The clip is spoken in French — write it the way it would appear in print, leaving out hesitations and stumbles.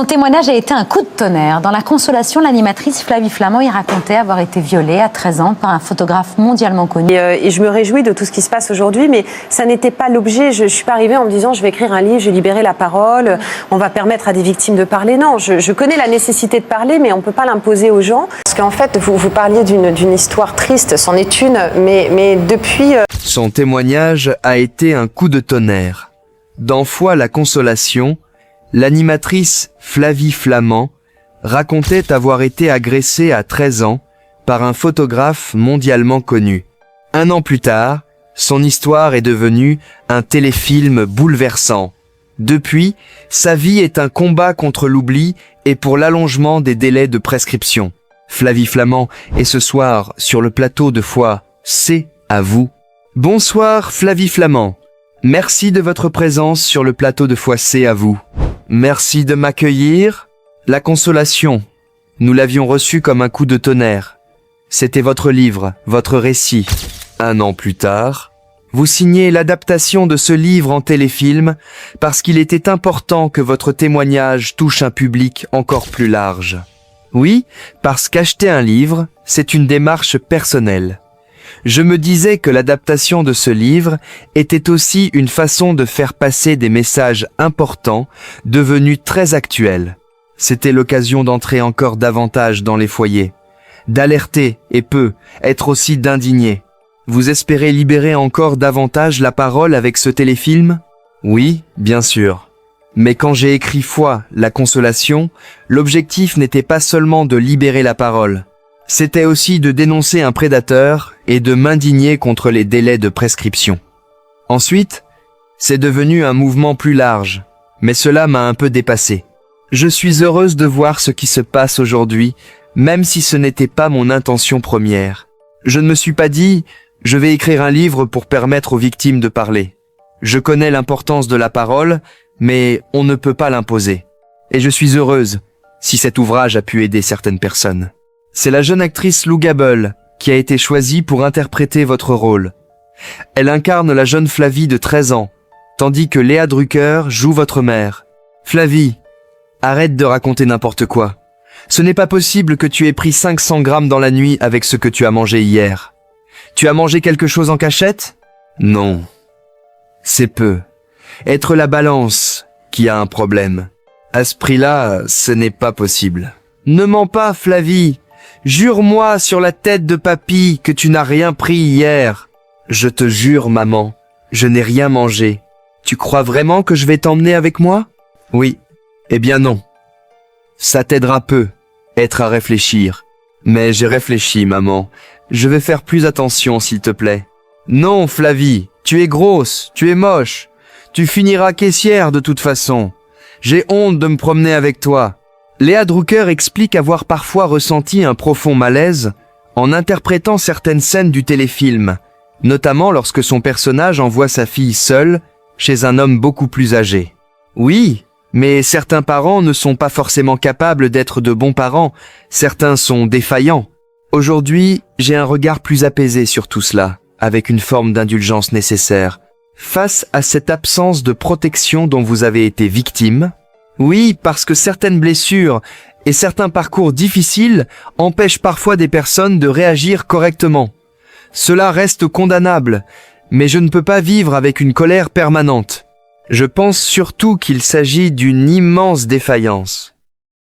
Son témoignage a été un coup de tonnerre. Dans La Consolation, l'animatrice Flavie Flament y racontait avoir été violée à 13 ans par un photographe mondialement connu. Et je me réjouis de tout ce qui se passe aujourd'hui, mais ça n'était pas l'objet. Je ne suis pas arrivée en me disant je vais écrire un livre, je vais libérer la parole, on va permettre à des victimes de parler. Non, je connais la nécessité de parler, mais on ne peut pas l'imposer aux gens. Parce qu'en fait, vous parliez d'une histoire triste, c'en est une, mais depuis... Son témoignage a été un coup de tonnerre. Dans La Consolation, l'animatrice Flavie Flament racontait avoir été agressée à 13 ans par un photographe mondialement connu. 1 an plus tard, son histoire est devenue un téléfilm bouleversant. Depuis, sa vie est un combat contre l'oubli et pour l'allongement des délais de prescription. Flavie Flament est ce soir sur le plateau de C'est à vous. Bonsoir Flavie Flament. Merci de votre présence sur le plateau de C'est à vous. Merci de m'accueillir. La Consolation, nous l'avions reçu comme un coup de tonnerre. C'était votre livre, votre récit. 1 an plus tard, vous signez l'adaptation de ce livre en téléfilm parce qu'il était important que votre témoignage touche un public encore plus large. Oui, parce qu'acheter un livre, c'est une démarche personnelle. Je me disais que l'adaptation de ce livre était aussi une façon de faire passer des messages importants, devenus très actuels. C'était l'occasion d'entrer encore davantage dans les foyers, d'alerter et être aussi d'indigner. Vous espérez libérer encore davantage la parole avec ce téléfilm? Oui, bien sûr. Mais quand j'ai écrit La Consolation, l'objectif n'était pas seulement de libérer la parole. C'était aussi de dénoncer un prédateur et de m'indigner contre les délais de prescription. Ensuite, c'est devenu un mouvement plus large, mais cela m'a un peu dépassé. Je suis heureuse de voir ce qui se passe aujourd'hui, même si ce n'était pas mon intention première. Je ne me suis pas dit « je vais écrire un livre pour permettre aux victimes de parler ». Je connais l'importance de la parole, mais on ne peut pas l'imposer. Et je suis heureuse si cet ouvrage a pu aider certaines personnes. C'est la jeune actrice Lou Gabel qui a été choisie pour interpréter votre rôle. Elle incarne la jeune Flavie de 13 ans, tandis que Léa Drucker joue votre mère. Flavie, arrête de raconter n'importe quoi. Ce n'est pas possible que tu aies pris 500 grammes dans la nuit avec ce que tu as mangé hier. Tu as mangé quelque chose en cachette? Non. C'est peu. Être la balance qui a un problème. À ce prix-là, ce n'est pas possible. Ne mens pas, Flavie. Jure-moi sur la tête de papy que tu n'as rien pris hier. Je te jure, maman, je n'ai rien mangé. Tu crois vraiment que je vais t'emmener avec moi? Oui. Eh bien non. Ça t'aidera peu, être à réfléchir. Mais j'ai réfléchi, maman. Je vais faire plus attention, s'il te plaît. Non, Flavie, tu es grosse, tu es moche. Tu finiras caissière de toute façon. J'ai honte de me promener avec toi. Léa Drucker explique avoir parfois ressenti un profond malaise en interprétant certaines scènes du téléfilm, notamment lorsque son personnage envoie sa fille seule chez un homme beaucoup plus âgé. Oui, mais certains parents ne sont pas forcément capables d'être de bons parents, certains sont défaillants. Aujourd'hui, j'ai un regard plus apaisé sur tout cela, avec une forme d'indulgence nécessaire. Face à cette absence de protection dont vous avez été victime, oui, parce que certaines blessures et certains parcours difficiles empêchent parfois des personnes de réagir correctement. Cela reste condamnable, mais je ne peux pas vivre avec une colère permanente. Je pense surtout qu'il s'agit d'une immense défaillance.